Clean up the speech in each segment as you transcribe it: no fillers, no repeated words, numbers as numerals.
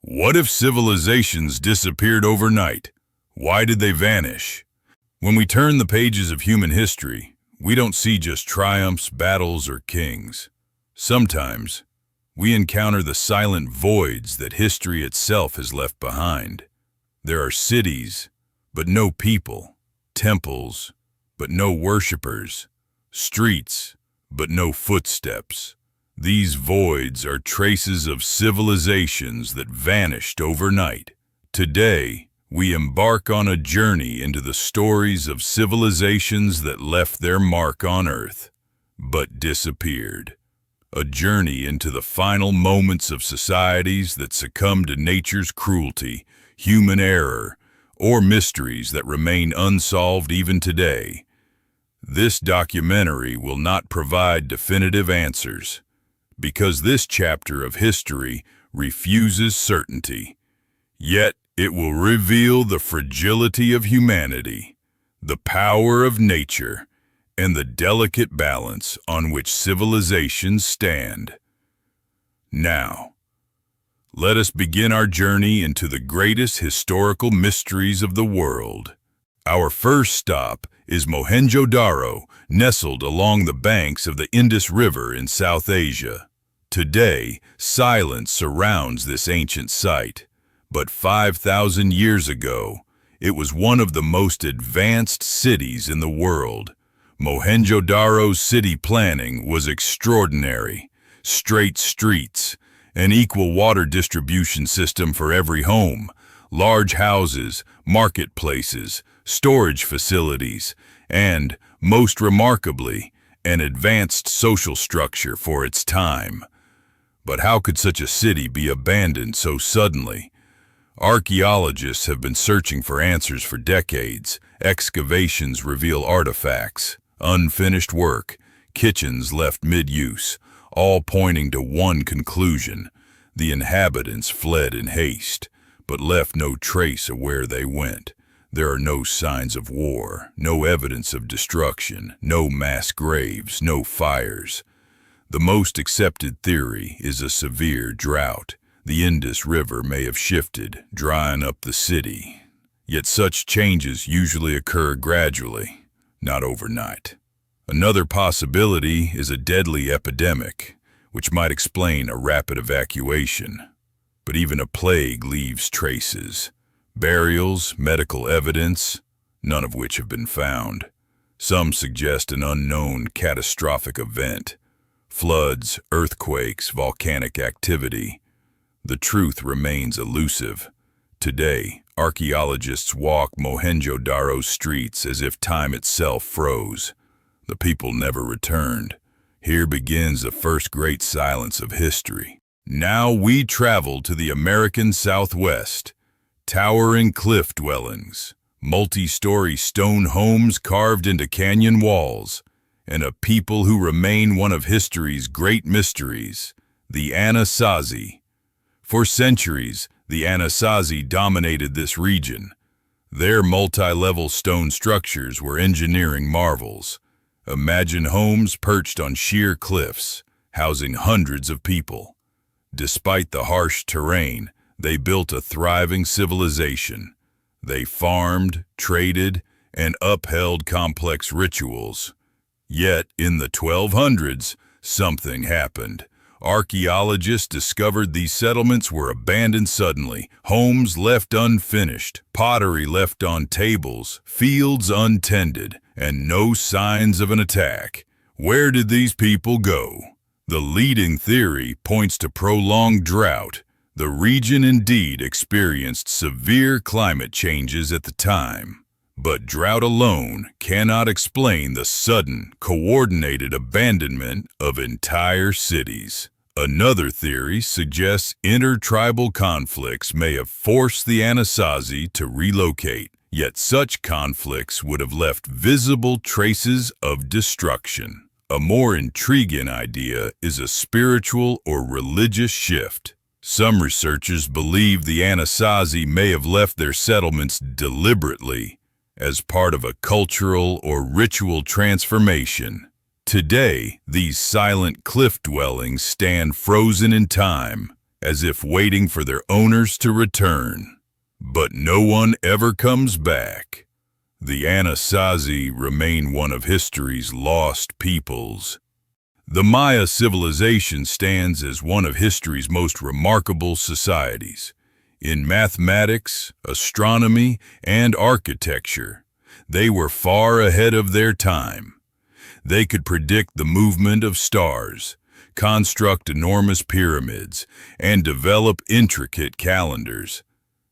What if civilizations disappeared overnight? Why did they vanish? When we turn the pages of human history, we don't see just triumphs, battles, or kings. Sometimes, we encounter the silent voids that history itself has left behind. There are cities, but no people, temples, but no worshippers, streets, but no footsteps. These voids are traces of civilizations that vanished overnight. Today, we embark on a journey into the stories of civilizations that left their mark on Earth, but disappeared. A journey into the final moments of societies that succumbed to nature's cruelty, human error, or mysteries that remain unsolved even today. This documentary will not provide definitive answers, because this chapter of history refuses certainty. Yet it will reveal the fragility of humanity, the power of nature, and the delicate balance on which civilizations stand. Now, let us begin our journey into the greatest historical mysteries of the world. Our first stop is Mohenjo-Daro, nestled along the banks of the Indus River in South Asia. Today, silence surrounds this ancient site, but 5,000 years ago, it was one of the most advanced cities in the world. Mohenjo-Daro's city planning was extraordinary. Straight streets, an equal water distribution system for every home, large houses, marketplaces, storage facilities, and, most remarkably, an advanced social structure for its time. But how could such a city be abandoned so suddenly? Archaeologists have been searching for answers for decades. Excavations reveal artifacts, unfinished work, kitchens left mid-use, all pointing to one conclusion: the inhabitants fled in haste, but left no trace of where they went. There are no signs of war, no evidence of destruction, no mass graves, no fires. The most accepted theory is a severe drought. The Indus River may have shifted, drying up the city. Yet such changes usually occur gradually, not overnight. Another possibility is a deadly epidemic, which might explain a rapid evacuation. But even a plague leaves traces. Burials, medical evidence, none of which have been found. Some suggest an unknown catastrophic event. Floods, earthquakes, volcanic activity. The truth remains elusive. Today, archaeologists walk Mohenjo-Daro's streets as if time itself froze. The people never returned. Here begins the first great silence of history. Now we travel to the American Southwest. Towering cliff dwellings, multi-story stone homes carved into canyon walls, and a people who remain one of history's great mysteries, the Anasazi. For centuries, the Anasazi dominated this region. Their multi-level stone structures were engineering marvels. Imagine homes perched on sheer cliffs, housing hundreds of people. Despite the harsh terrain, they built a thriving civilization. They farmed, traded, and upheld complex rituals. Yet, in the 1200s, something happened. Archaeologists discovered these settlements were abandoned suddenly, homes left unfinished, pottery left on tables, fields untended, and no signs of an attack. Where did these people go? The leading theory points to prolonged drought. The region indeed experienced severe climate changes at the time. But drought alone cannot explain the sudden, coordinated abandonment of entire cities. Another theory suggests intertribal conflicts may have forced the Anasazi to relocate, yet such conflicts would have left visible traces of destruction. A more intriguing idea is a spiritual or religious shift. Some researchers believe the Anasazi may have left their settlements deliberately, as part of a cultural or ritual transformation. Today, these silent cliff dwellings stand frozen in time, as if waiting for their owners to return. But no one ever comes back. The Anasazi remain one of history's lost peoples. The Maya civilization stands as one of history's most remarkable societies. In mathematics, astronomy, and architecture, they were far ahead of their time. They could predict the movement of stars, construct enormous pyramids, and develop intricate calendars.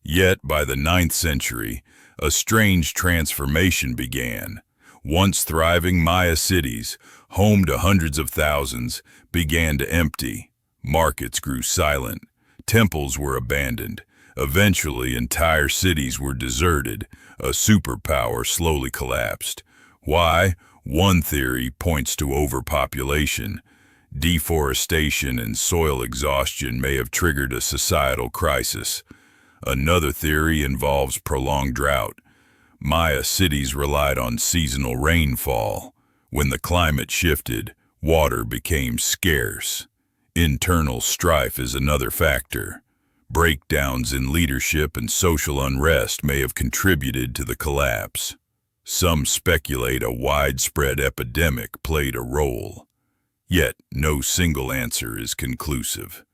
Yet, by the 9th century, a strange transformation began. Once thriving Maya cities, home to hundreds of thousands, began to empty. Markets grew silent. Temples were abandoned. Eventually, entire cities were deserted. A superpower slowly collapsed. Why? One theory points to overpopulation. Deforestation and soil exhaustion may have triggered a societal crisis. Another theory involves prolonged drought. Maya cities relied on seasonal rainfall. When the climate shifted, water became scarce. Internal strife is another factor. Breakdowns in leadership and social unrest may have contributed to the collapse. Some speculate a widespread epidemic played a role. Yet no single answer is conclusive.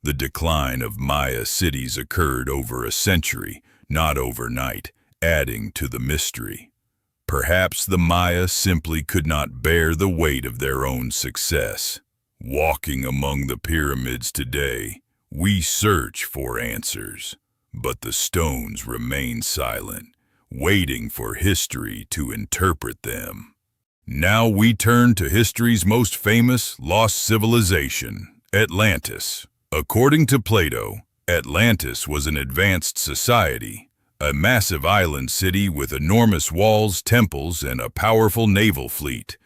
The decline of Maya cities occurred over a century, not overnight, adding to the mystery. Perhaps the Maya simply could not bear the weight of their own success. Walking among the pyramids today, we search for answers, but the stones remain silent, waiting for history to interpret them. Now we turn to history's most famous lost civilization, Atlantis. According to Plato, Atlantis was an advanced society, a massive island city with enormous walls, temples, and a powerful naval fleet.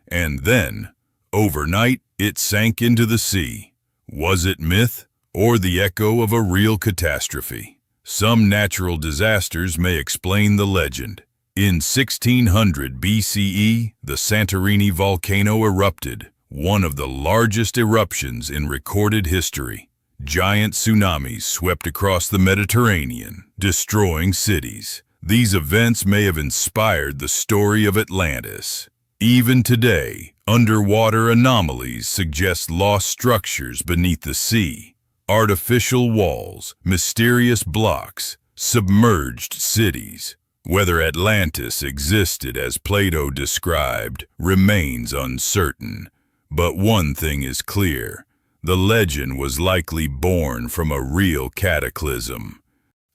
And then, overnight, it sank into the sea. Was it myth or the echo of a real catastrophe? Some natural disasters may explain the legend. In 1600 BCE, the Santorini volcano erupted, one of the largest eruptions in recorded history. Giant tsunamis swept across the Mediterranean, destroying cities. These events may have inspired the story of Atlantis. Even today, underwater anomalies suggest lost structures beneath the sea. Artificial walls, mysterious blocks, submerged cities. Whether Atlantis existed as Plato described remains uncertain. But one thing is clear. The legend was likely born from a real cataclysm.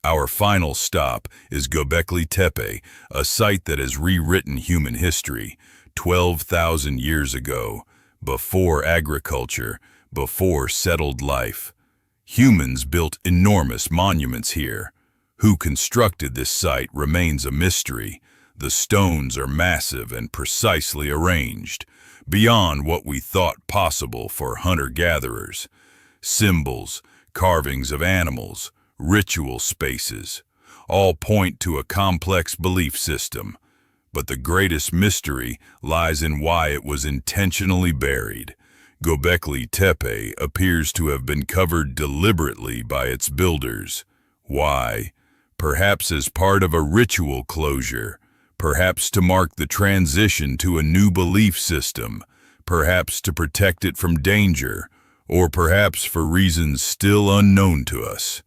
Our final stop is Göbekli Tepe, a site that has rewritten human history 12,000 years ago, before agriculture, before settled life. Humans built enormous monuments here. Who constructed this site remains a mystery. The stones are massive and precisely arranged, beyond what we thought possible for hunter-gatherers. Symbols, carvings of animals, ritual spaces, all point to a complex belief system. But the greatest mystery lies in why it was intentionally buried. Göbekli Tepe appears to have been covered deliberately by its builders. Why? Perhaps as part of a ritual closure, perhaps to mark the transition to a new belief system, perhaps to protect it from danger, or perhaps for reasons still unknown to us.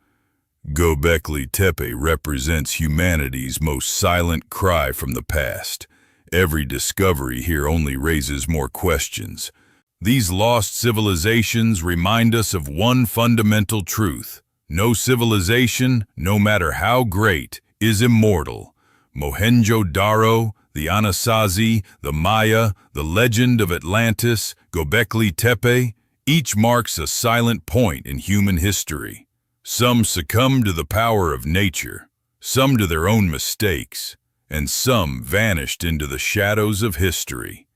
Göbekli Tepe represents humanity's most silent cry from the past. Every discovery here only raises more questions. These lost civilizations remind us of one fundamental truth. No civilization, no matter how great, is immortal. Mohenjo-Daro, the Anasazi, the Maya, the legend of Atlantis, Göbekli Tepe, each marks a silent point in human history. Some succumbed to the power of nature, some to their own mistakes, and some vanished into the shadows of history.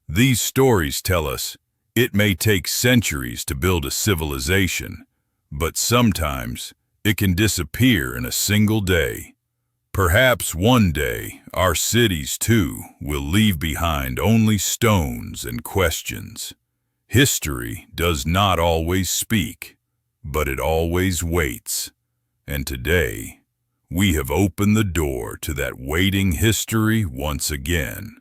These stories tell us it may take centuries to build a civilization, but sometimes it can disappear in a single day. Perhaps one day our cities too will leave behind only stones and questions. History does not always speak, but it always waits. And today, we have opened the door to that waiting history once again.